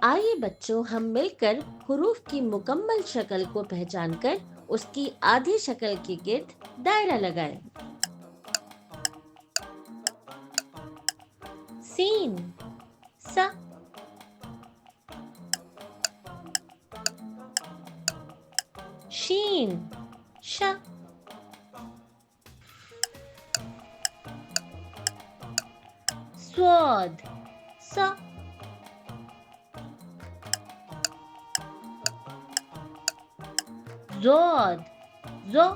آئیے بچوں ہم مل کر حروف کی مکمل شکل کو پہچان کر اس کی آدھی شکل کے گرد دائرہ لگائیں۔ سین سا، شین شا، صاد سا، ضاد زو،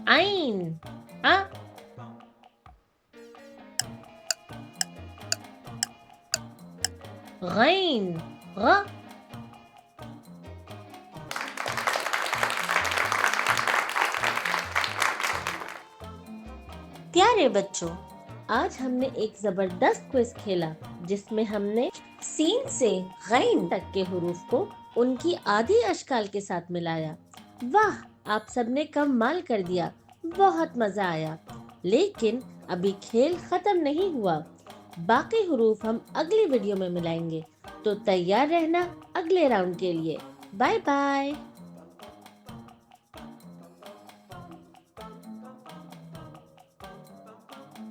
عین ع، غین غ۔ پیارے بچوں، آج ہم نے ایک زبردست کوئز کھیلا جس میں ہم نے سین سے غین تک کے حروف کو ان کی آدھی اشکال کے ساتھ ملایا۔ واہ، آپ سب نے کمال کر دیا، بہت مزہ آیا۔ لیکن ابھی کھیل ختم نہیں ہوا، باقی حروف ہم اگلی ویڈیو میں ملائیں گے، تو تیار رہنا اگلے راؤنڈ کے لیے۔ Bye bye.